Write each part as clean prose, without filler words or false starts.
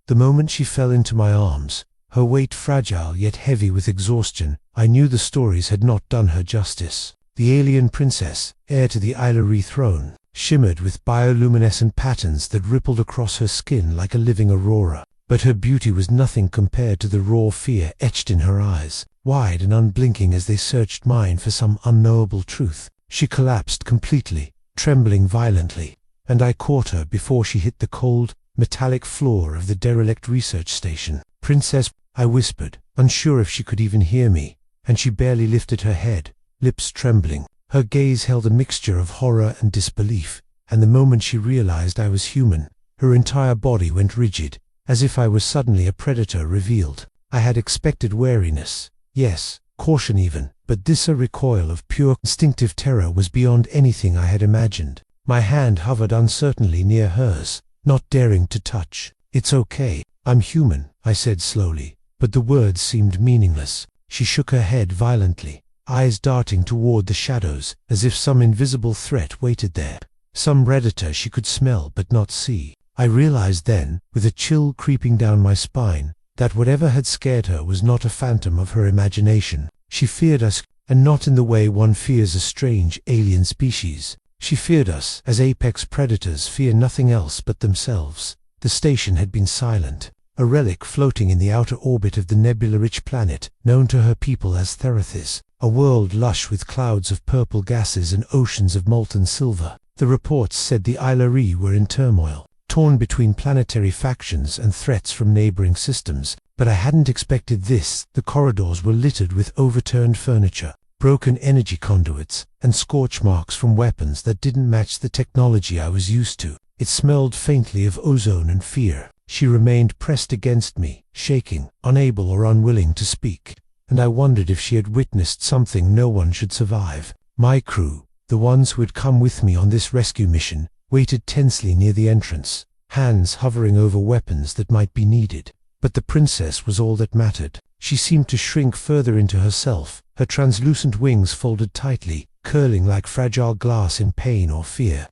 The moment she fell into my arms, her weight fragile yet heavy with exhaustion, I knew the stories had not done her justice. The alien princess, heir to the Ailerie throne, shimmered with bioluminescent patterns that rippled across her skin like a living aurora. But her beauty was nothing compared to the raw fear etched in her eyes, wide and unblinking as they searched mine for some unknowable truth. She collapsed completely, trembling violently, and I caught her before she hit the cold, metallic floor of the derelict research station. "Princess," I whispered, unsure if she could even hear me, and she barely lifted her head, lips trembling. Her gaze held a mixture of horror and disbelief, and the moment she realized I was human, her entire body went rigid, as if I was suddenly a predator revealed. I had expected wariness, yes, caution even, but this a recoil of pure instinctive terror was beyond anything I had imagined. My hand hovered uncertainly near hers, not daring to touch. "It's okay, I'm human," I said slowly, but the words seemed meaningless. She shook her head violently, eyes darting toward the shadows, as if some invisible threat waited there, some predator she could smell but not see. I realized then, with a chill creeping down my spine, that whatever had scared her was not a phantom of her imagination. She feared us, and not in the way one fears a strange alien species. She feared us as apex predators fear nothing else but themselves. The station had been silent, a relic floating in the outer orbit of the nebula-rich planet known to her people as Therathis, a world lush with clouds of purple gases and oceans of molten silver. The reports said the Ailerie were in turmoil, torn between planetary factions and threats from neighboring systems, but I hadn't expected this. The corridors were littered with overturned furniture, broken energy conduits, and scorch marks from weapons that didn't match the technology I was used to. It smelled faintly of ozone and fear. She remained pressed against me, shaking, unable or unwilling to speak, and I wondered if she had witnessed something no one should survive. My crew, the ones who had come with me on this rescue mission, waited tensely near the entrance, hands hovering over weapons that might be needed. But the princess was all that mattered. She seemed to shrink further into herself, her translucent wings folded tightly, curling like fragile glass in pain or fear.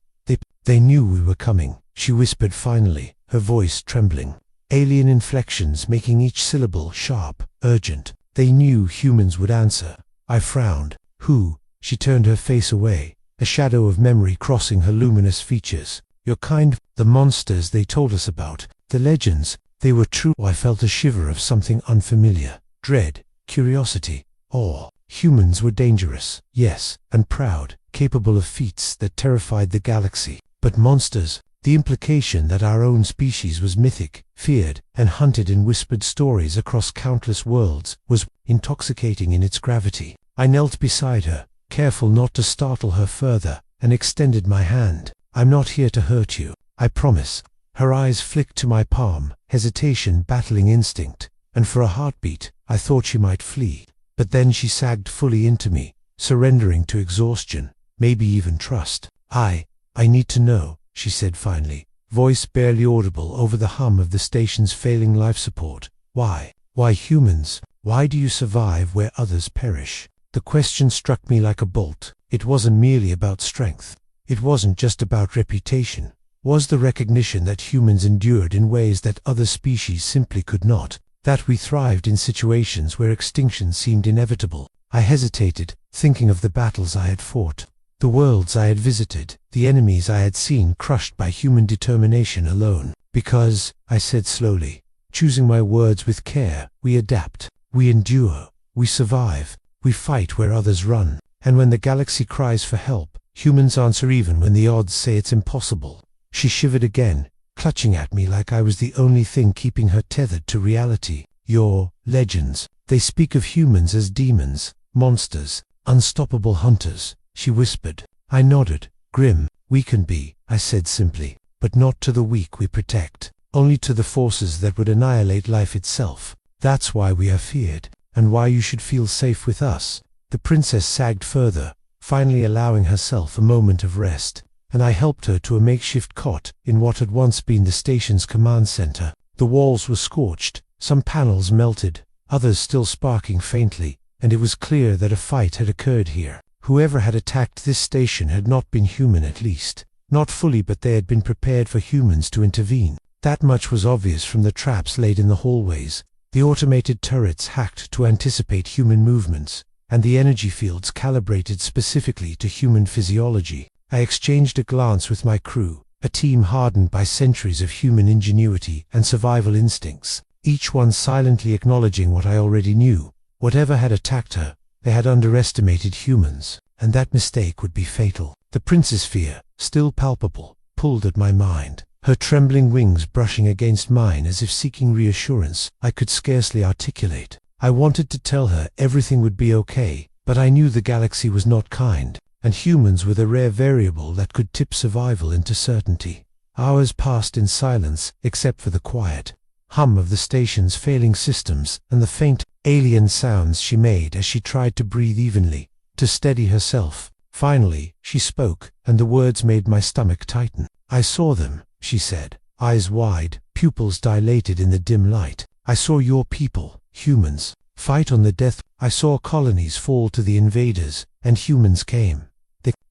They knew we were coming, she whispered finally, her voice trembling, alien inflections making each syllable sharp, urgent. They knew humans would answer. I frowned. "Who?" She turned her face away, a shadow of memory crossing her luminous features. "Your kind, the monsters they told us about, the legends, they were true." I felt a shiver of something unfamiliar, dread, curiosity, awe. Humans were dangerous, yes, and proud, capable of feats that terrified the galaxy. But monsters, the implication that our own species was mythic, feared, and hunted in whispered stories across countless worlds, was intoxicating in its gravity. I knelt beside her, careful not to startle her further, and extended my hand. "I'm not here to hurt you, I promise." Her eyes flicked to my palm, hesitation battling instinct, and for a heartbeat, I thought she might flee. But then she sagged fully into me, surrendering to exhaustion, maybe even trust. I need to know," she said finally, voice barely audible over the hum of the station's failing life support. Why humans? Why do you survive where others perish?" The question struck me like a bolt. It wasn't merely about strength. It wasn't just about reputation. Was the recognition that humans endured in ways that other species simply could not, that we thrived in situations where extinction seemed inevitable. I hesitated, thinking of the battles I had fought, the worlds I had visited, the enemies I had seen crushed by human determination alone. "Because," I said slowly, choosing my words with care, "we adapt, we endure, we survive, we fight where others run, and when the galaxy cries for help, humans answer even when the odds say it's impossible." She shivered again, clutching at me like I was the only thing keeping her tethered to reality. "Your legends, they speak of humans as demons, monsters, unstoppable hunters," she whispered. I nodded. "Grim, we can be," I said simply, "but not to the weak we protect, only to the forces that would annihilate life itself. That's why we are feared, and why you should feel safe with us." The princess sagged further, finally allowing herself a moment of rest, and I helped her to a makeshift cot in what had once been the station's command center. The walls were scorched, some panels melted, others still sparking faintly, and it was clear that a fight had occurred here. Whoever had attacked this station had not been human, at least. Not fully, but they had been prepared for humans to intervene. That much was obvious from the traps laid in the hallways, the automated turrets hacked to anticipate human movements, and the energy fields calibrated specifically to human physiology. I exchanged a glance with my crew, a team hardened by centuries of human ingenuity and survival instincts, each one silently acknowledging what I already knew. Whatever had attacked her, they had underestimated humans, and that mistake would be fatal. The prince's fear, still palpable, pulled at my mind, her trembling wings brushing against mine as if seeking reassurance I could scarcely articulate. I wanted to tell her everything would be okay, but I knew the galaxy was not kind, and humans were the rare variable that could tip survival into certainty. Hours passed in silence, except for the quiet hum of the station's failing systems and the faint, alien sounds she made as she tried to breathe evenly, to steady herself. Finally, she spoke, and the words made my stomach tighten. "I saw them," she said, eyes wide, pupils dilated in the dim light. "I saw your people, humans, fight on the death. I saw colonies fall to the invaders, and humans came.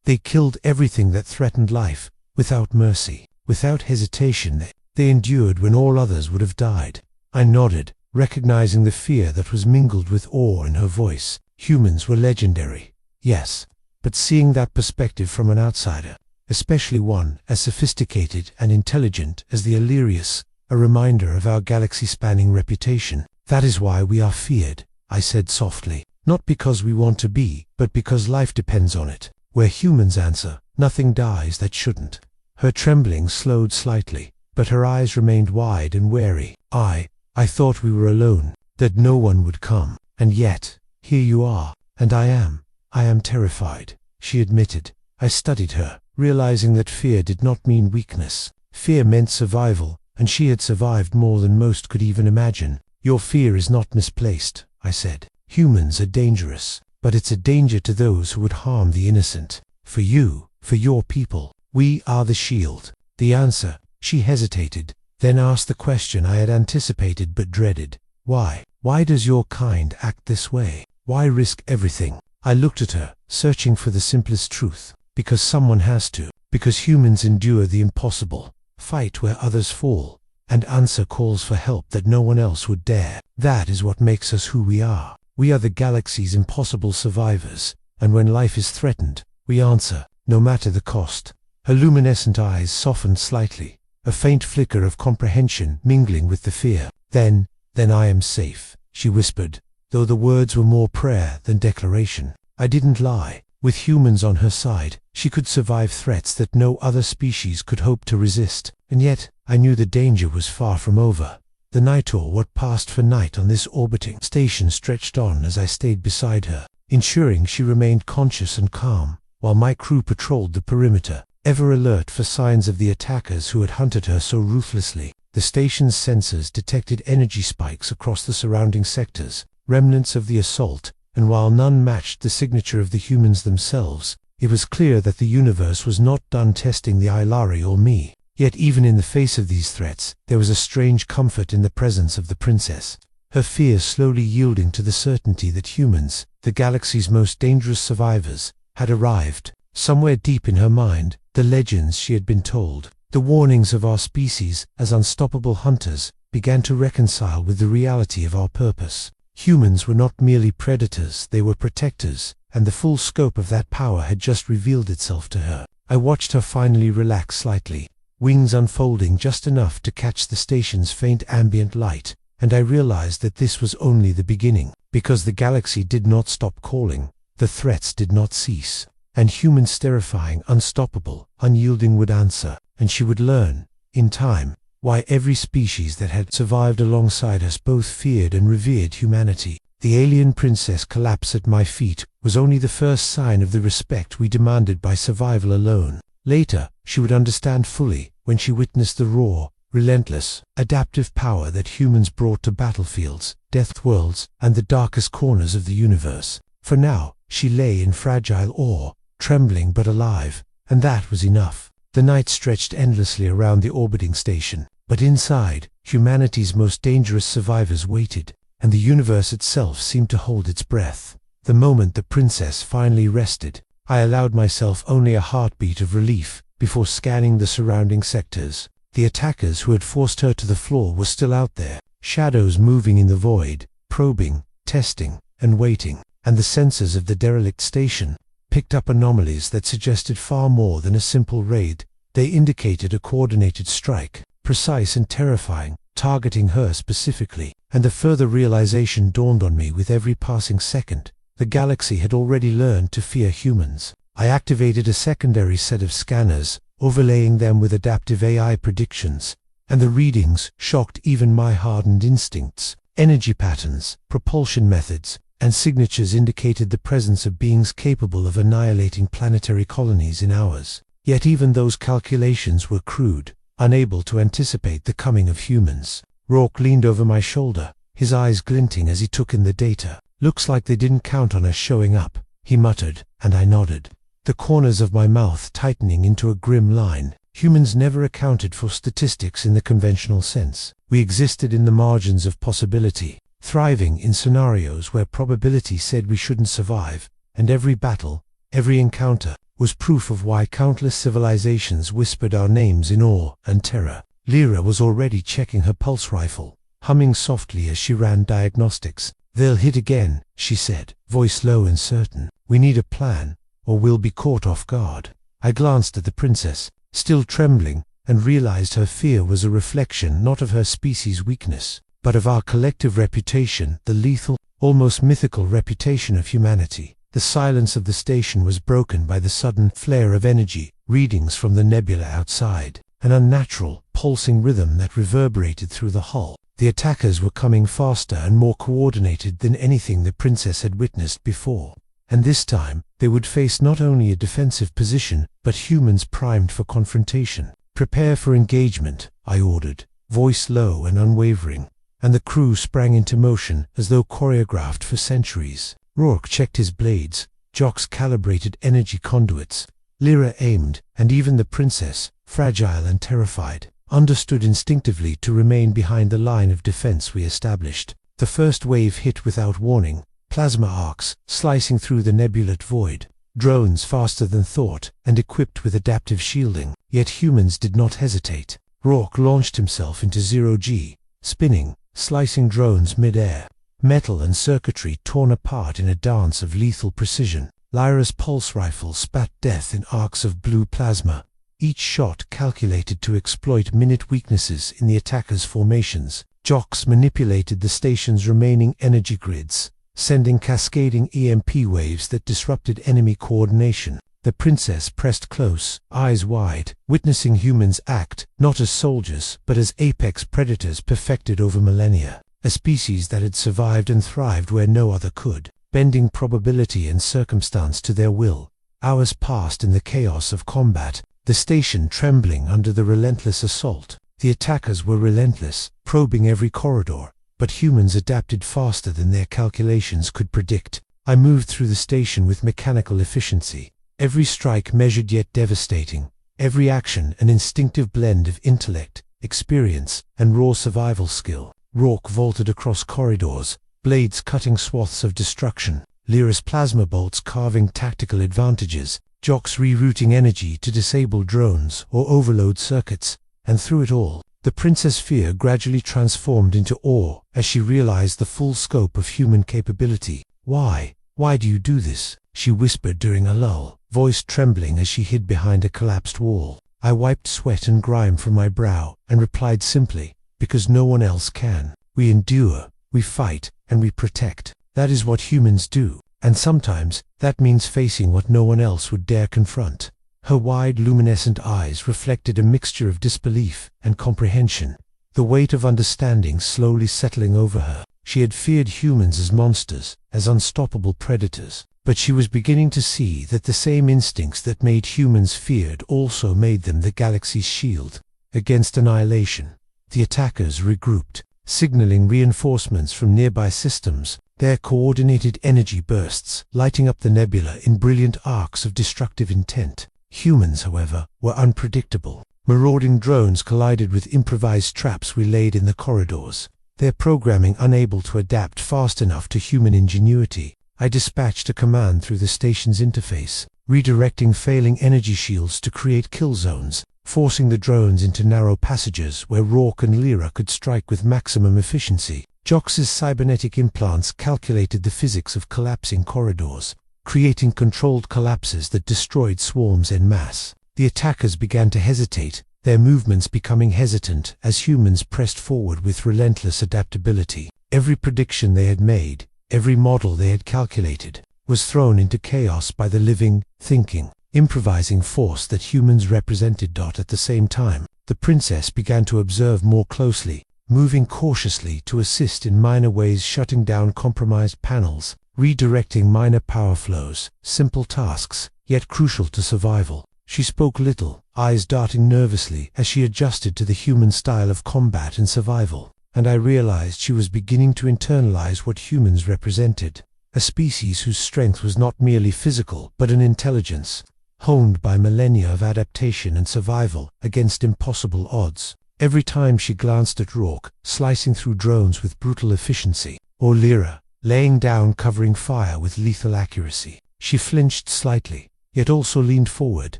They killed everything that threatened life, without mercy, without hesitation. They endured when all others would have died." I nodded, recognizing the fear that was mingled with awe in her voice. Humans were legendary, yes, but seeing that perspective from an outsider, especially one as sophisticated and intelligent as the Illyrius, a reminder of our galaxy-spanning reputation. "That is why we are feared," I said softly. "Not because we want to be, but because life depends on it. Where humans answer, nothing dies that shouldn't." Her trembling slowed slightly, but her eyes remained wide and wary. I thought we were alone, that no one would come. And yet, here you are, and I am terrified," she admitted. I studied her, realizing that fear did not mean weakness. Fear meant survival, and she had survived more than most could even imagine. "Your fear is not misplaced," I said. "Humans are dangerous, but it's a danger to those who would harm the innocent. For you, for your people, we are the shield." The answer, she hesitated, then asked the question I had anticipated but dreaded. "Why? Why does your kind act this way? Why risk everything?" I looked at her, searching for the simplest truth. "Because someone has to. Because humans endure the impossible, fight where others fall, and answer calls for help that no one else would dare. That is what makes us who we are. We are the galaxy's impossible survivors, and when life is threatened, we answer, no matter the cost." Her luminescent eyes softened slightly, a faint flicker of comprehension mingling with the fear. Then I am safe," she whispered, though the words were more prayer than declaration. I didn't lie. With humans on her side, she could survive threats that no other species could hope to resist. And yet, I knew the danger was far from over. The night, or what passed for night on this orbiting station, stretched on as I stayed beside her, ensuring she remained conscious and calm, while my crew patrolled the perimeter, ever alert for signs of the attackers who had hunted her so ruthlessly. The station's sensors detected energy spikes across the surrounding sectors, remnants of the assault, and while none matched the signature of the humans themselves, it was clear that the universe was not done testing the Ilari or me. Yet even in the face of these threats, there was a strange comfort in the presence of the princess, her fear slowly yielding to the certainty that humans, the galaxy's most dangerous survivors, had arrived. Somewhere deep in her mind, the legends she had been told, the warnings of our species as unstoppable hunters, began to reconcile with the reality of our purpose. Humans were not merely predators, they were protectors, and the full scope of that power had just revealed itself to her. I watched her finally relax slightly, wings unfolding just enough to catch the station's faint ambient light, and I realized that this was only the beginning. Because the galaxy did not stop calling, the threats did not cease. And humans, terrifying, unstoppable, unyielding, would answer, and she would learn, in time, why every species that had survived alongside us both feared and revered humanity. The alien princess collapse at my feet was only the first sign of the respect we demanded by survival alone. Later, she would understand fully when she witnessed the raw, relentless, adaptive power that humans brought to battlefields, death worlds, and the darkest corners of the universe. For now, she lay in fragile awe, trembling but alive, and that was enough. The night stretched endlessly around the orbiting station, but inside, humanity's most dangerous survivors waited, and the universe itself seemed to hold its breath. The moment the princess finally rested, I allowed myself only a heartbeat of relief before scanning the surrounding sectors. The attackers who had forced her to the floor were still out there, shadows moving in the void, probing, testing, and waiting, and the sensors of the derelict station picked up anomalies that suggested far more than a simple raid. They indicated a coordinated strike, precise and terrifying, targeting her specifically, and a further realization dawned on me with every passing second. The galaxy had already learned to fear humans. I activated a secondary set of scanners, overlaying them with adaptive AI predictions, and the readings shocked even my hardened instincts. Energy patterns, propulsion methods, and signatures indicated the presence of beings capable of annihilating planetary colonies in hours. Yet even those calculations were crude, unable to anticipate the coming of humans. Rourke leaned over my shoulder, his eyes glinting as he took in the data. "Looks like they didn't count on us showing up," he muttered, and I nodded, the corners of my mouth tightening into a grim line. Humans never accounted for statistics in the conventional sense. We existed in the margins of possibility, thriving in scenarios where probability said we shouldn't survive, and every battle, every encounter, was proof of why countless civilizations whispered our names in awe and terror. Lyra was already checking her pulse rifle, humming softly as she ran diagnostics. "They'll hit again," she said, voice low and certain. "We need a plan, or we'll be caught off guard." I glanced at the princess, still trembling, and realized her fear was a reflection not of her species' weakness, but of our collective reputation, the lethal, almost mythical reputation of humanity. The silence of the station was broken by the sudden flare of energy, readings from the nebula outside, an unnatural, pulsing rhythm that reverberated through the hull. The attackers were coming faster and more coordinated than anything the princess had witnessed before. And this time, they would face not only a defensive position, but humans primed for confrontation. "Prepare for engagement," I ordered, voice low and unwavering, and the crew sprang into motion as though choreographed for centuries. Rourke checked his blades, Jox calibrated energy conduits, Lyra aimed, and even the princess, fragile and terrified, understood instinctively to remain behind the line of defense we established. The first wave hit without warning, plasma arcs slicing through the nebulate void, drones faster than thought and equipped with adaptive shielding. Yet humans did not hesitate. Rourke launched himself into zero-G, spinning, slicing drones mid-air, metal and circuitry torn apart in a dance of lethal precision. Lyra's pulse rifle spat death in arcs of blue plasma, each shot calculated to exploit minute weaknesses in the attackers' formations. Jox manipulated the station's remaining energy grids, sending cascading EMP waves that disrupted enemy coordination. The princess pressed close, eyes wide, witnessing humans act, not as soldiers, but as apex predators perfected over millennia, a species that had survived and thrived where no other could, bending probability and circumstance to their will. Hours passed in the chaos of combat, the station trembling under the relentless assault. The attackers were relentless, probing every corridor, but humans adapted faster than their calculations could predict. I moved through the station with mechanical efficiency, every strike measured yet devastating, every action an instinctive blend of intellect, experience, and raw survival skill. Rourke vaulted across corridors, blades cutting swaths of destruction, Lyra's plasma bolts carving tactical advantages, Jox rerouting energy to disable drones or overload circuits, and through it all, the princess' fear gradually transformed into awe as she realized the full scope of human capability. "Why do you do this?" she whispered during a lull, voice trembling as she hid behind a collapsed wall. I wiped sweat and grime from my brow and replied simply, "Because no one else can. We endure, we fight, and we protect. That is what humans do, and sometimes that means facing what no one else would dare confront." Her wide, luminescent eyes reflected a mixture of disbelief and comprehension, the weight of understanding slowly settling over her. She had feared humans as monsters, as unstoppable predators, but she was beginning to see that the same instincts that made humans feared also made them the galaxy's shield against annihilation. The attackers regrouped, signaling reinforcements from nearby systems, their coordinated energy bursts lighting up the nebula in brilliant arcs of destructive intent. Humans, however, were unpredictable. Marauding drones collided with improvised traps we laid in the corridors, their programming unable to adapt fast enough to human ingenuity. I dispatched a command through the station's interface, redirecting failing energy shields to create kill zones, forcing the drones into narrow passages where Rourke and Lyra could strike with maximum efficiency. Jox's cybernetic implants calculated the physics of collapsing corridors, creating controlled collapses that destroyed swarms en masse. The attackers began to hesitate, their movements becoming hesitant as humans pressed forward with relentless adaptability. Every prediction they had made, every model they had calculated, was thrown into chaos by the living, thinking, improvising force that humans represented. At the same time, the princess began to observe more closely, moving cautiously to assist in minor ways, shutting down compromised panels, redirecting minor power flows, simple tasks, yet crucial to survival. She spoke little, eyes darting nervously as she adjusted to the human style of combat and survival, and I realized she was beginning to internalize what humans represented, a species whose strength was not merely physical but an intelligence, honed by millennia of adaptation and survival against impossible odds. Every time she glanced at Rourke, slicing through drones with brutal efficiency, or Lyra, laying down covering fire with lethal accuracy, she flinched slightly, yet also leaned forward,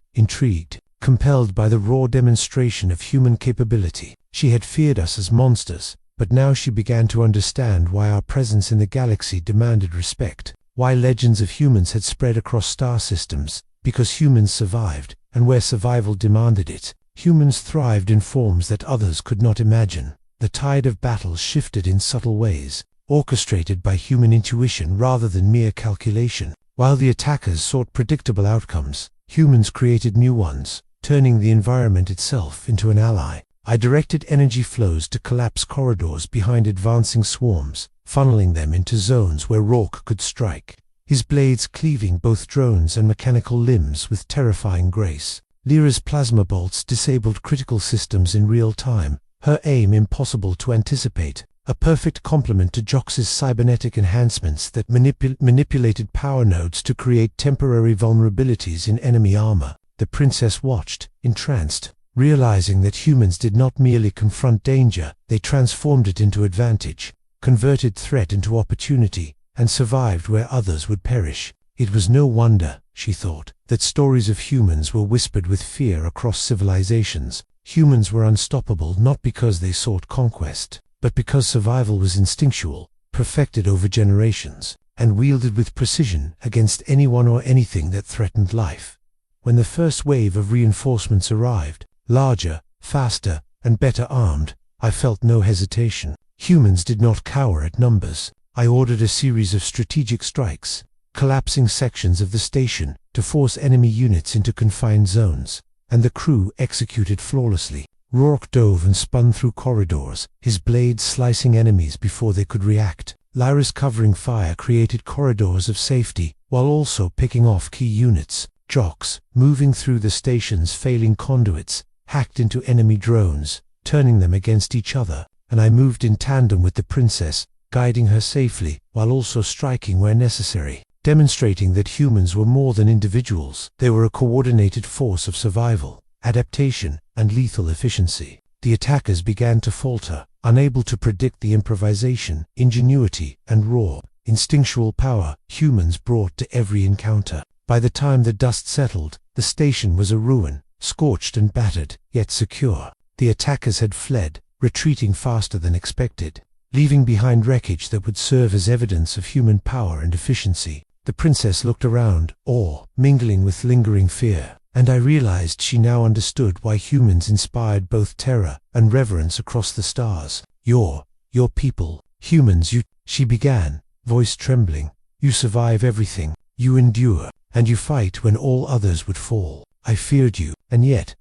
intrigued, compelled by the raw demonstration of human capability. She had feared us as monsters, but now she began to understand why our presence in the galaxy demanded respect, why legends of humans had spread across star systems, because humans survived, and where survival demanded it, humans thrived in forms that others could not imagine. The tide of battles shifted in subtle ways, orchestrated by human intuition rather than mere calculation. While the attackers sought predictable outcomes, humans created new ones, turning the environment itself into an ally. I directed energy flows to collapse corridors behind advancing swarms, funneling them into zones where Rourke could strike, his blades cleaving both drones and mechanical limbs with terrifying grace. Lyra's plasma bolts disabled critical systems in real time, her aim impossible to anticipate, a perfect complement to Jox's cybernetic enhancements that manipulated power nodes to create temporary vulnerabilities in enemy armor. The princess watched, entranced, realizing that humans did not merely confront danger, they transformed it into advantage, converted threat into opportunity, and survived where others would perish. It was no wonder, she thought, that stories of humans were whispered with fear across civilizations. Humans were unstoppable not because they sought conquest, but because survival was instinctual, perfected over generations, and wielded with precision against anyone or anything that threatened life. When the first wave of reinforcements arrived, larger, faster, and better armed, I felt no hesitation. Humans did not cower at numbers. I ordered a series of strategic strikes, collapsing sections of the station to force enemy units into confined zones, and the crew executed flawlessly. Rourke dove and spun through corridors, his blades slicing enemies before they could react. Lyra's covering fire created corridors of safety, while also picking off key units. Jox, moving through the station's failing conduits, hacked into enemy drones, turning them against each other, and I moved in tandem with the princess, guiding her safely, while also striking where necessary, demonstrating that humans were more than individuals. They were a coordinated force of survival, adaptation, and lethal efficiency. The attackers began to falter, unable to predict the improvisation, ingenuity, and raw, instinctual power humans brought to every encounter. By the time the dust settled, the station was a ruin, scorched and battered, yet secure. The attackers had fled, retreating faster than expected, leaving behind wreckage that would serve as evidence of human power and efficiency. The princess looked around, awe mingling with lingering fear, and I realized she now understood why humans inspired both terror and reverence across the stars. Your people, humans, she began, voice trembling. You survive everything, you endure, and you fight when all others would fall. I feared you, and yet,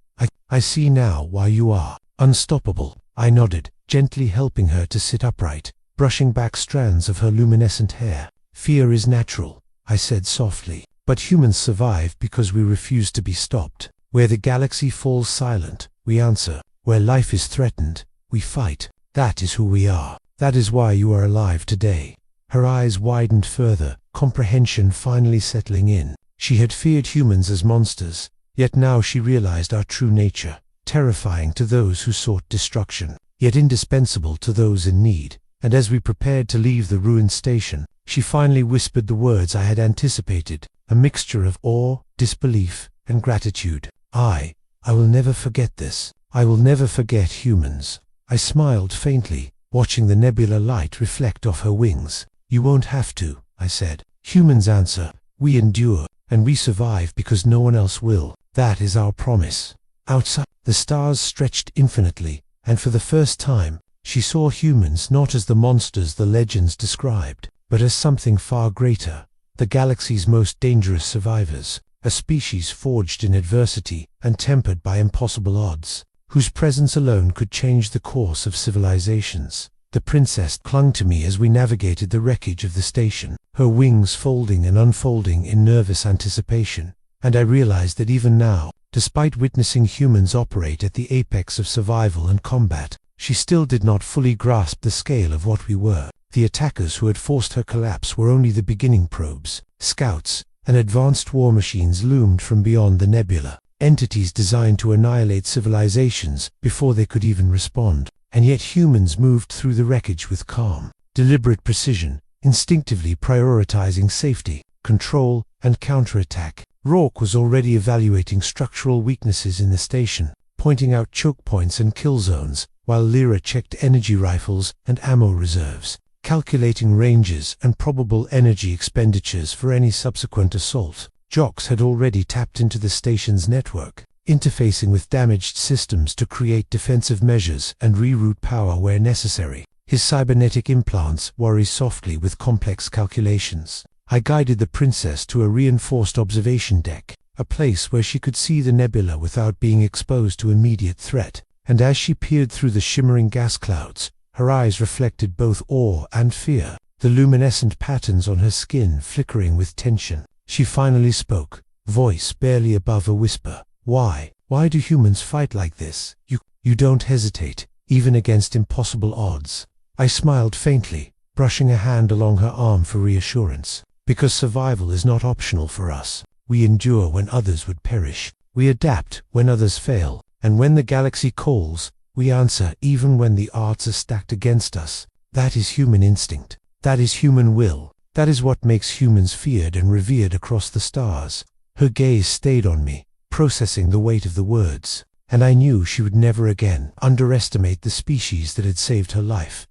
I see now why you are unstoppable. I nodded, gently helping her to sit upright, brushing back strands of her luminescent hair. Fear is natural, I said softly, but humans survive because we refuse to be stopped. Where the galaxy falls silent, we answer. Where life is threatened, we fight. That is who we are. That is why you are alive today. Her eyes widened further, comprehension finally settling in. She had feared humans as monsters, yet now she realized our true nature, terrifying to those who sought destruction, yet indispensable to those in need. And as we prepared to leave the ruined station, she finally whispered the words I had anticipated, a mixture of awe, disbelief, and gratitude. I I will never forget this. I will never forget humans. I smiled faintly, watching the nebula light reflect off her wings. You won't have to, I said. Humans answer, we endure, and we survive because no one else will. That is our promise. Outside, the stars stretched infinitely, and for the first time, she saw humans not as the monsters the legends described, but as something far greater, the galaxy's most dangerous survivors, a species forged in adversity and tempered by impossible odds, whose presence alone could change the course of civilizations. The princess clung to me as we navigated the wreckage of the station, her wings folding and unfolding in nervous anticipation, and I realized that even now, despite witnessing humans operate at the apex of survival and combat, she still did not fully grasp the scale of what we were. The attackers who had forced her collapse were only the beginning. Probes, scouts, and advanced war machines loomed from beyond the nebula, entities designed to annihilate civilizations before they could even respond. And yet humans moved through the wreckage with calm, deliberate precision, instinctively prioritizing safety, control, and counterattack. Rourke was already evaluating structural weaknesses in the station, pointing out choke points and kill zones, while Lyra checked energy rifles and ammo reserves, calculating ranges and probable energy expenditures for any subsequent assault. Jox had already tapped into the station's network, interfacing with damaged systems to create defensive measures and reroute power where necessary. His cybernetic implants worry softly with complex calculations. I guided the princess to a reinforced observation deck, a place where she could see the nebula without being exposed to immediate threat, and as she peered through the shimmering gas clouds, her eyes reflected both awe and fear, the luminescent patterns on her skin flickering with tension. She finally spoke, voice barely above a whisper. Why do humans fight like this? You don't hesitate, even against impossible odds. I smiled faintly, brushing a hand along her arm for reassurance. Because survival is not optional for us. We endure when others would perish. We adapt when others fail. And when the galaxy calls, we answer even when the odds are stacked against us. That is human instinct. That is human will. That is what makes humans feared and revered across the stars. Her gaze stayed on me, processing the weight of the words, and I knew she would never again underestimate the species that had saved her life.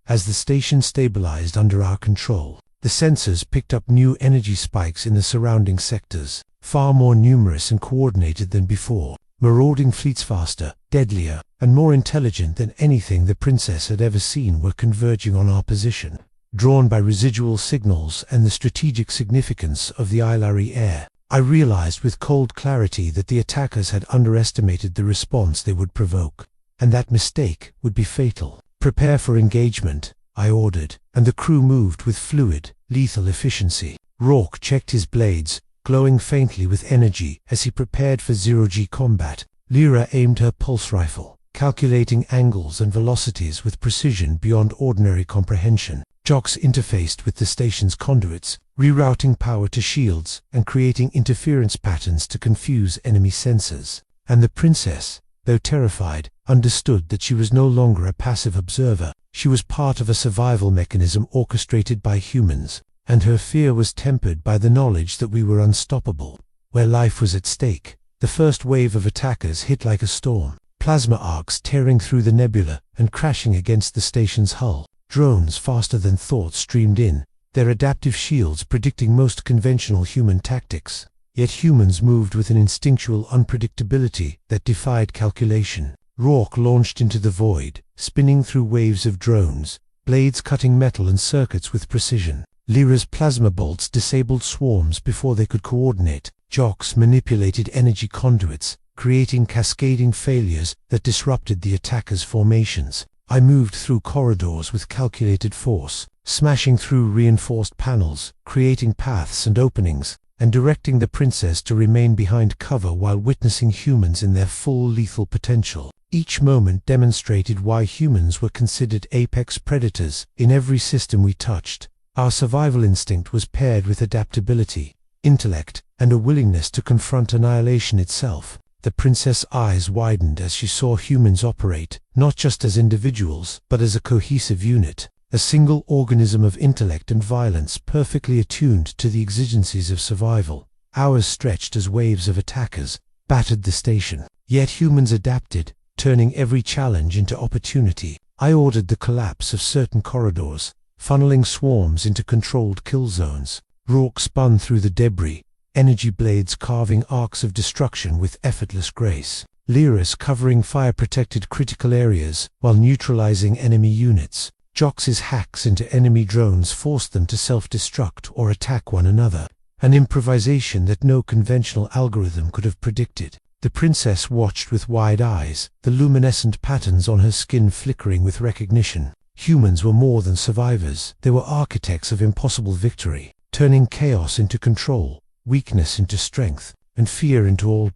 As the station stabilized under our control, the sensors picked up new energy spikes in the surrounding sectors, far more numerous and coordinated than before. Marauding fleets faster, deadlier, and more intelligent than anything the princess had ever seen were converging on our position, drawn by residual signals and the strategic significance of the Ilari air. I realized with cold clarity that the attackers had underestimated the response they would provoke, and that mistake would be fatal. Prepare for engagement, I ordered, and the crew moved with fluid, lethal efficiency. Rourke checked his blades, glowing faintly with energy as he prepared for zero-G combat. Lyra aimed her pulse rifle, calculating angles and velocities with precision beyond ordinary comprehension. Jox interfaced with the station's conduits, rerouting power to shields and creating interference patterns to confuse enemy sensors. And the princess, though terrified, understood that she was no longer a passive observer. She was part of a survival mechanism orchestrated by humans, and her fear was tempered by the knowledge that we were unstoppable. Where life was at stake, the first wave of attackers hit like a storm, plasma arcs tearing through the nebula and crashing against the station's hull. Drones faster than thought streamed in, their adaptive shields predicting most conventional human tactics. Yet humans moved with an instinctual unpredictability that defied calculation. Rourke launched into the void, spinning through waves of drones, blades cutting metal and circuits with precision. Lyra's plasma bolts disabled swarms before they could coordinate. Jox manipulated energy conduits, creating cascading failures that disrupted the attackers' formations. I moved through corridors with calculated force, smashing through reinforced panels, creating paths and openings, and directing the princess to remain behind cover while witnessing humans in their full lethal potential. Each moment demonstrated why humans were considered apex predators in every system we touched. Our survival instinct was paired with adaptability, intellect, and a willingness to confront annihilation itself. The princess' eyes widened as she saw humans operate, not just as individuals, but as a cohesive unit, a single organism of intellect and violence perfectly attuned to the exigencies of survival. Hours stretched as waves of attackers battered the station, Yet humans adapted, turning every challenge into opportunity. I ordered the collapse of certain corridors, funneling swarms into controlled kill zones. Rourke spun through the debris, energy blades carving arcs of destruction with effortless grace. Lyra's covering fire-protected critical areas while neutralizing enemy units. Jox's hacks into enemy drones forced them to self-destruct or attack one another, an improvisation that no conventional algorithm could have predicted. The princess watched with wide eyes, the luminescent patterns on her skin flickering with recognition. Humans were more than survivors. They were architects of impossible victory, turning chaos into control, weakness into strength, and fear into all.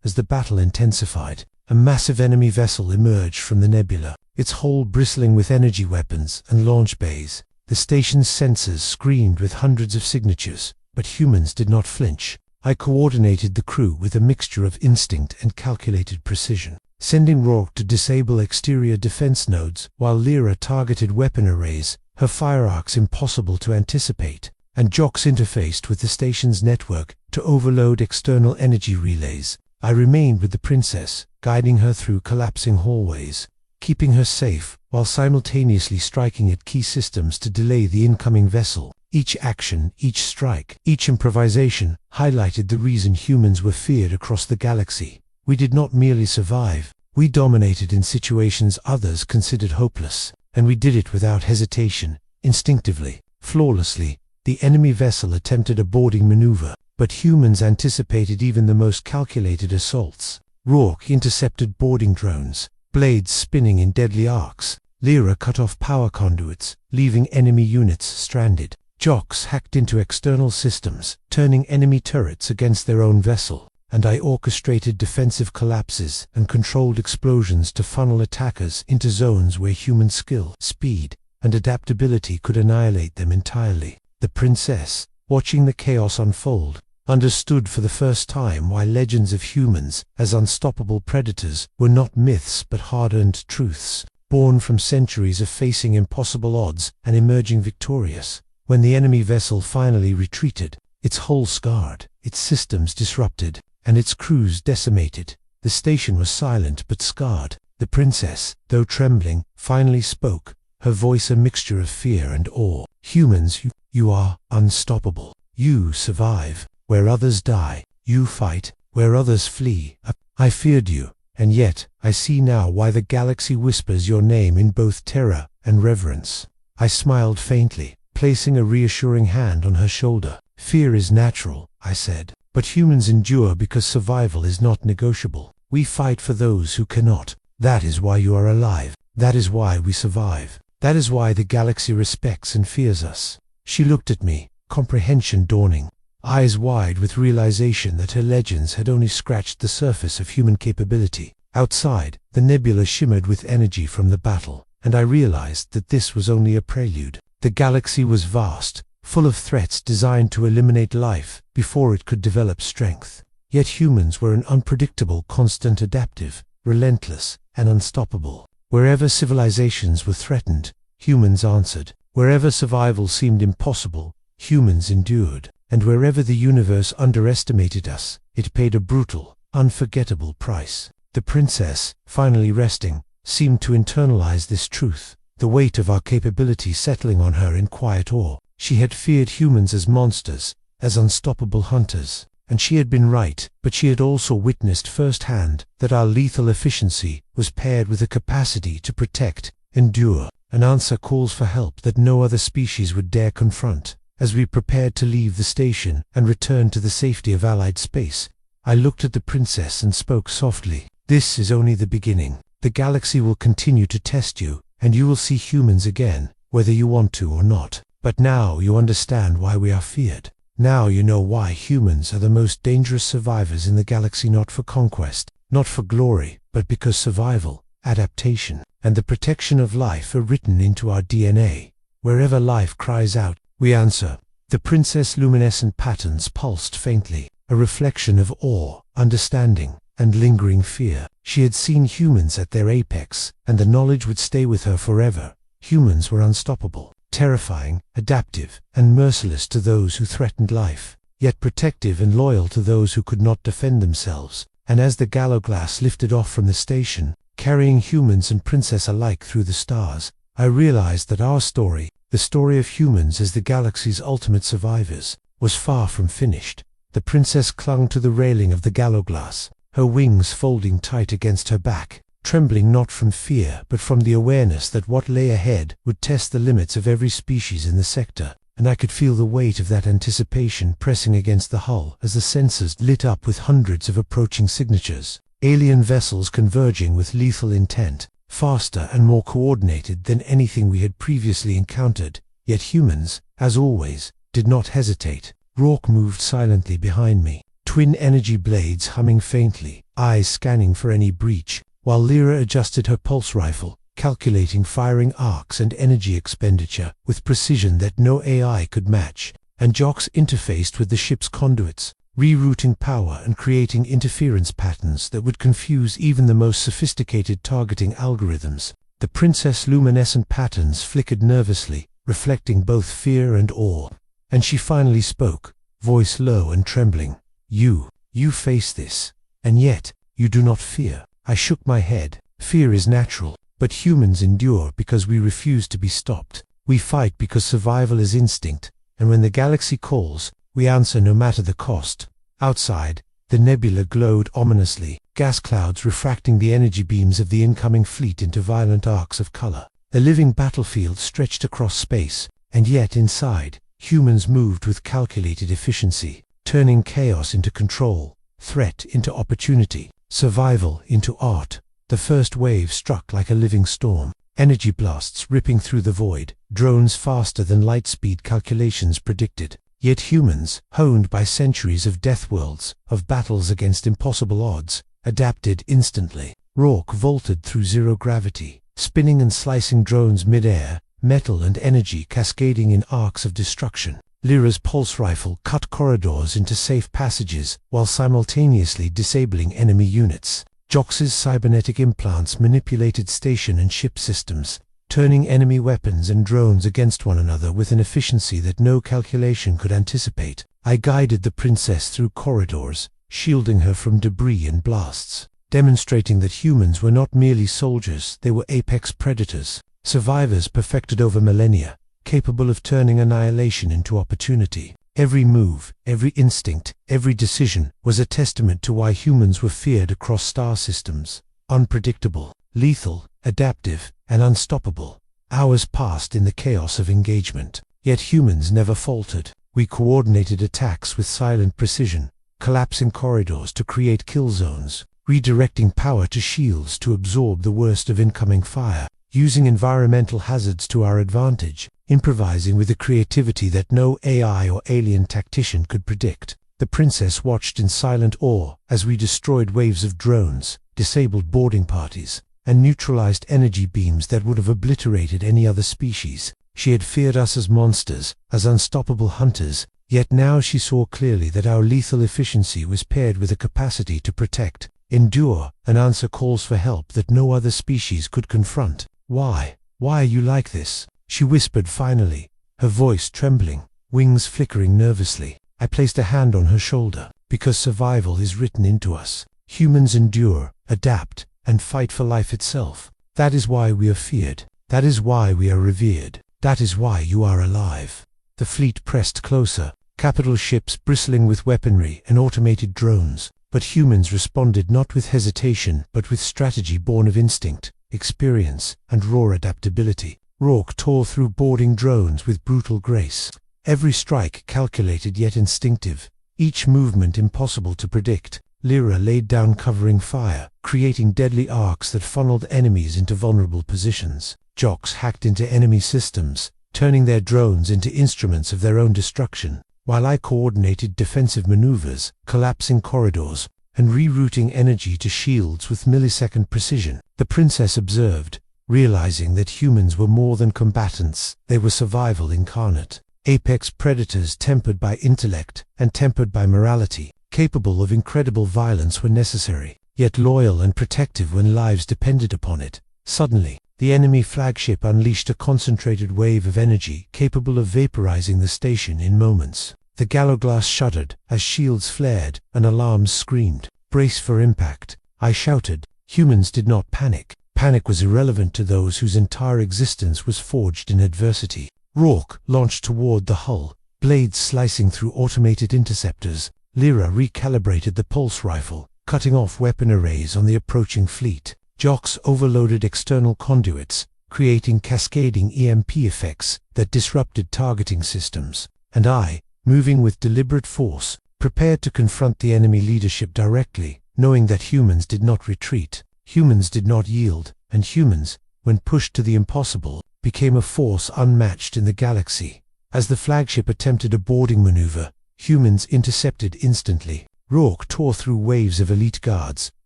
As the battle intensified, a massive enemy vessel emerged from the nebula, its hull bristling with energy weapons and launch bays. The station's sensors screamed with hundreds of signatures, but humans did not flinch. I coordinated the crew with a mixture of instinct and calculated precision, sending Rourke to disable exterior defense nodes while Lyra targeted weapon arrays, her fire arcs impossible to anticipate, and Jox interfaced with the station's network to overload external energy relays. I remained with the princess, guiding her through collapsing hallways, keeping her safe while simultaneously striking at key systems to delay the incoming vessel. Each action, each strike, each improvisation highlighted the reason humans were feared across the galaxy. We did not merely survive, we dominated in situations others considered hopeless, and we did it without hesitation, instinctively, flawlessly. The enemy vessel attempted a boarding maneuver, but humans anticipated even the most calculated assaults. Rourke intercepted boarding drones, blades spinning in deadly arcs. Lyra cut off power conduits, leaving enemy units stranded. Jox hacked into external systems, turning enemy turrets against their own vessel, and I orchestrated defensive collapses and controlled explosions to funnel attackers into zones where human skill, speed, and adaptability could annihilate them entirely. The princess, watching the chaos unfold, understood for the first time why legends of humans as unstoppable predators were not myths but hard-earned truths, born from centuries of facing impossible odds and emerging victorious. When the enemy vessel finally retreated, its hull scarred, its systems disrupted, and its crews decimated, the station was silent but scarred. The princess, though trembling, finally spoke, her voice a mixture of fear and awe. Humans, you are unstoppable. You survive where others die. You fight where others flee. I feared you, and yet I see now why the galaxy whispers your name in both terror and reverence. I smiled faintly, placing a reassuring hand on her shoulder. Fear is natural, I said, but humans endure because survival is not negotiable. We fight for those who cannot. That is why you are alive. That is why we survive. That is why the galaxy respects and fears us. She looked at me, comprehension dawning, eyes wide with realization that her legends had only scratched the surface of human capability. Outside, the nebula shimmered with energy from the battle, and I realized that this was only a prelude. The galaxy was vast, full of threats designed to eliminate life before it could develop strength. Yet humans were an unpredictable, constant, adaptive, relentless, and unstoppable. Wherever civilizations were threatened, humans answered. Wherever survival seemed impossible, humans endured. And wherever the universe underestimated us, it paid a brutal, unforgettable price. The princess, finally resting, seemed to internalize this truth, the weight of our capability settling on her in quiet awe. She had feared humans as monsters, as unstoppable hunters, and she had been right, but she had also witnessed firsthand that our lethal efficiency was paired with a capacity to protect, endure, and answer calls for help that no other species would dare confront. As we prepared to leave the station and return to the safety of Allied space, I looked at the princess and spoke softly. This is only the beginning. The galaxy will continue to test you, and you will see humans again, whether you want to or not. But now you understand why we are feared. Now you know why humans are the most dangerous survivors in the galaxy, not for conquest, not for glory, but because survival, adaptation, and the protection of life are written into our DNA. Wherever life cries out, we answer. The princess' luminescent patterns pulsed faintly, a reflection of awe, understanding, and lingering fear. She had seen humans at their apex, and the knowledge would stay with her forever. Humans were unstoppable, terrifying, adaptive, and merciless to those who threatened life, yet protective and loyal to those who could not defend themselves. and as the Galoglass lifted off from the station, carrying humans and princess alike through the stars, I realized that our story, the story of humans as the galaxy's ultimate survivors, was far from finished. The princess clung to the railing of the Galoglass, her wings folding tight against her back, trembling not from fear but from the awareness that what lay ahead would test the limits of every species in the sector, and I could feel the weight of that anticipation pressing against the hull as the sensors lit up with hundreds of approaching signatures, alien vessels converging with lethal intent, faster and more coordinated than anything we had previously encountered. Yet humans, as always, did not hesitate. Rourke moved silently behind me, twin energy blades humming faintly, eyes scanning for any breach, while Lyra adjusted her pulse rifle, calculating firing arcs and energy expenditure with precision that no AI could match, and Jox interfaced with the ship's conduits, rerouting power and creating interference patterns that would confuse even the most sophisticated targeting algorithms. The princess' luminescent patterns flickered nervously, reflecting both fear and awe, and she finally spoke, voice low and trembling. You face this, and yet, you do not fear." I shook my head. "Fear is natural, but humans endure because we refuse to be stopped. We fight because survival is instinct, and when the galaxy calls, we answer no matter the cost." Outside, the nebula glowed ominously, gas clouds refracting the energy beams of the incoming fleet into violent arcs of color. A living battlefield stretched across space, and yet inside, humans moved with calculated efficiency, turning chaos into control, threat into opportunity, survival into art. The first wave struck like a living storm, energy blasts ripping through the void, drones faster than light-speed calculations predicted. Yet humans, honed by centuries of death worlds, of battles against impossible odds, adapted instantly. Rourke vaulted through zero gravity, spinning and slicing drones mid-air, metal and energy cascading in arcs of destruction. Lyra's pulse rifle cut corridors into safe passages while simultaneously disabling enemy units. Jox's cybernetic implants manipulated station and ship systems, turning enemy weapons and drones against one another with an efficiency that no calculation could anticipate. I guided the princess through corridors, shielding her from debris and blasts, demonstrating that humans were not merely soldiers, they were apex predators, survivors perfected over millennia, capable of turning annihilation into opportunity. Every move, every instinct, every decision was a testament to why humans were feared across star systems. Unpredictable, lethal, adaptive, and unstoppable. Hours passed in the chaos of engagement, yet humans never faltered. We coordinated attacks with silent precision, collapsing corridors to create kill zones, redirecting power to shields to absorb the worst of incoming fire, using environmental hazards to our advantage, improvising with a creativity that no AI or alien tactician could predict. The princess watched in silent awe as we destroyed waves of drones, disabled boarding parties, and neutralized energy beams that would have obliterated any other species. She had feared us as monsters, as unstoppable hunters, yet now she saw clearly that our lethal efficiency was paired with a capacity to protect, endure, and answer calls for help that no other species could confront. Why are you like this?" she whispered finally, her voice trembling, wings flickering nervously. I placed a hand on her shoulder. "Because survival is written into us. Humans endure, adapt, and fight for life itself. That is why we are feared. That is why we are revered. That is why you are alive." The fleet pressed closer, capital ships bristling with weaponry and automated drones, but humans responded not with hesitation but with strategy born of instinct, experience, and raw adaptability. Rourke tore through boarding drones with brutal grace, every strike calculated yet instinctive, each movement impossible to predict. Lyra laid down covering fire, creating deadly arcs that funneled enemies into vulnerable positions. Jox hacked into enemy systems, turning their drones into instruments of their own destruction, while I coordinated defensive maneuvers, collapsing corridors, and rerouting energy to shields with millisecond precision. The princess observed, realizing that humans were more than combatants, they were survival incarnate. Apex predators tempered by intellect and tempered by morality, capable of incredible violence when necessary, yet loyal and protective when lives depended upon it. Suddenly, the enemy flagship unleashed a concentrated wave of energy capable of vaporizing the station in moments. The Galoglass shuddered as shields flared and alarms screamed. "Brace for impact," I shouted. Humans did not panic. Panic was irrelevant to those whose entire existence was forged in adversity. Rourke launched toward the hull, blades slicing through automated interceptors. Lyra recalibrated the pulse rifle, cutting off weapon arrays on the approaching fleet. Jox overloaded external conduits, creating cascading EMP effects that disrupted targeting systems. And I, moving with deliberate force, prepared to confront the enemy leadership directly, knowing that humans did not retreat, humans did not yield, and humans, when pushed to the impossible, became a force unmatched in the galaxy. As the flagship attempted a boarding maneuver, humans intercepted instantly. Rourke tore through waves of elite guards,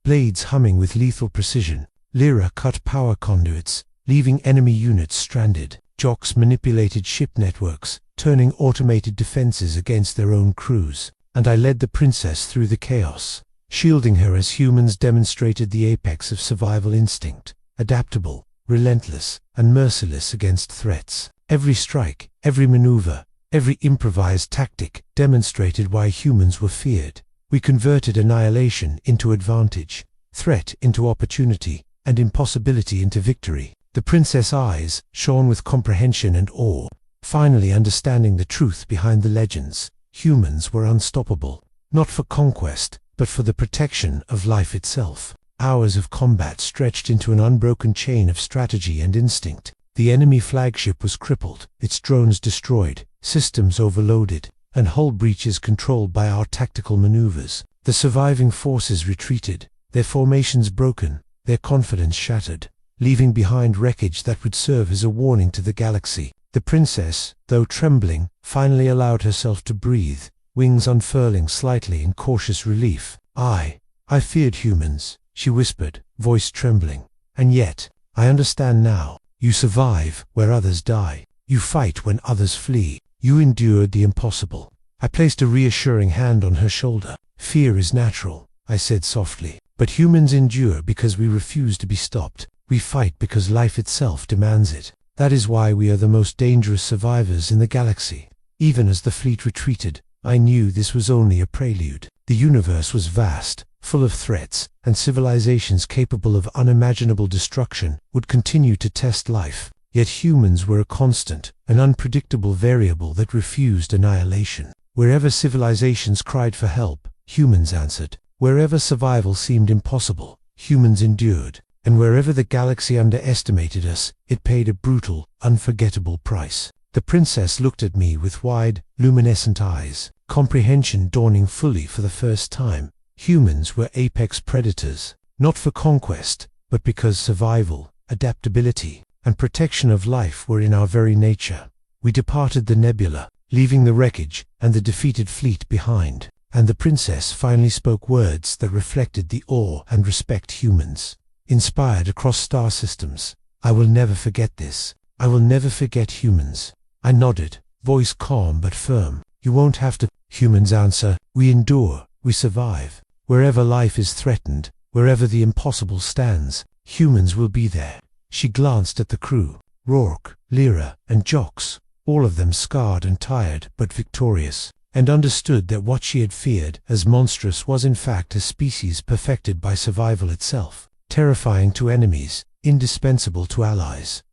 blades humming with lethal precision. Lyra cut power conduits, leaving enemy units stranded. Jox manipulated ship networks, turning automated defenses against their own crews. And I led the princess through the chaos, shielding her as humans demonstrated the apex of survival instinct, adaptable, relentless, and merciless against threats. Every strike, every maneuver, every improvised tactic demonstrated why humans were feared. We converted annihilation into advantage, threat into opportunity, and impossibility into victory. The princess' eyes shone with comprehension and awe, finally understanding the truth behind the legends. Humans were unstoppable, not for conquest, but for the protection of life itself. Hours of combat stretched into an unbroken chain of strategy and instinct. The enemy flagship was crippled, its drones destroyed, systems overloaded, and hull breaches controlled by our tactical maneuvers. The surviving forces retreated, their formations broken, their confidence shattered, leaving behind wreckage that would serve as a warning to the galaxy. The princess, though trembling, finally allowed herself to breathe, wings unfurling slightly in cautious relief. I feared humans," she whispered, voice trembling. "And yet, I understand now. You survive where others die. You fight when others flee. You endured the impossible." I placed a reassuring hand on her shoulder. "Fear is natural," I said softly. "But humans endure because we refuse to be stopped. We fight because life itself demands it. That is why we are the most dangerous survivors in the galaxy." Even as the fleet retreated, I knew this was only a prelude. The universe was vast, full of threats, and civilizations capable of unimaginable destruction would continue to test life. Yet humans were a constant, an unpredictable variable that refused annihilation. Wherever civilizations cried for help, humans answered. Wherever survival seemed impossible, humans endured. And wherever the galaxy underestimated us, it paid a brutal, unforgettable price. The princess looked at me with wide, luminescent eyes, comprehension dawning fully for the first time. Humans were apex predators, not for conquest, but because survival, adaptability, and protection of life were in our very nature. We departed the nebula, leaving the wreckage and the defeated fleet behind, and the princess finally spoke words that reflected the awe and respect humans inspired across star systems. "I will never forget this. I will never forget humans." I nodded, voice calm but firm. "You won't have to." Humans answer, "We endure, we survive. Wherever life is threatened, wherever the impossible stands, humans will be there." She glanced at the crew, Rourke, Lyra, and Jox, all of them scarred and tired but victorious, and understood that what she had feared as monstrous was in fact a species perfected by survival itself. Terrifying to enemies, indispensable to allies.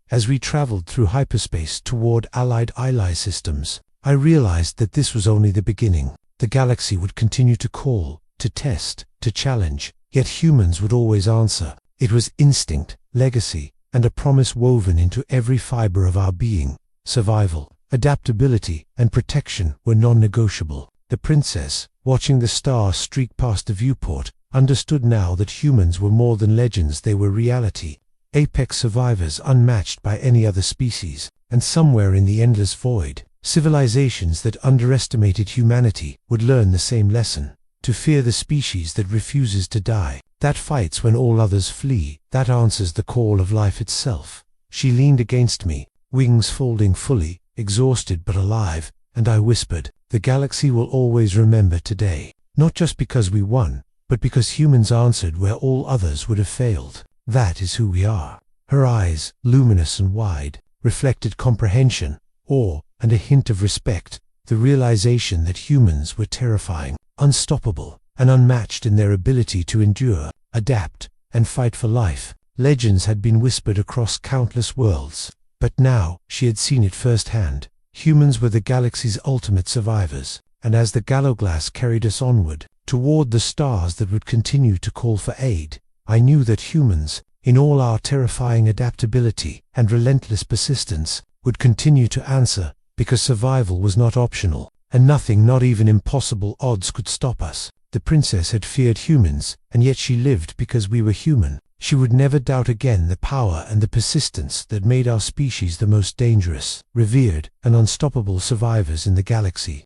As we traveled through hyperspace toward allied ally systems, I realized that this was only the beginning. The galaxy would continue to call, to test, to challenge, yet humans would always answer. It was instinct, legacy, and a promise woven into every fiber of our being. Survival, adaptability, and protection were non-negotiable. The princess, watching the stars streak past the viewport, understood now that humans were more than legends, they were reality. Apex survivors unmatched by any other species, and somewhere in the endless void, civilizations that underestimated humanity would learn the same lesson. To fear the species that refuses to die, that fights when all others flee, that answers the call of life itself. She leaned against me, wings folding fully, exhausted but alive, and I whispered, "The galaxy will always remember today, not just because we won, but because humans answered where all others would have failed. That is who we are." Her eyes, luminous and wide, reflected comprehension, awe, and a hint of respect, the realization that humans were terrifying, unstoppable, and unmatched in their ability to endure, adapt, and fight for life. Legends had been whispered across countless worlds, but now she had seen it firsthand. Humans were the galaxy's ultimate survivors, and as the Galoglass carried us onward, toward the stars that would continue to call for aid, I knew that humans, in all our terrifying adaptability and relentless persistence, would continue to answer, because survival was not optional, and nothing, not even impossible odds, could stop us. The princess had feared humans, and yet she lived because we were human. She would never doubt again the power and the persistence that made our species the most dangerous, revered, and unstoppable survivors in the galaxy.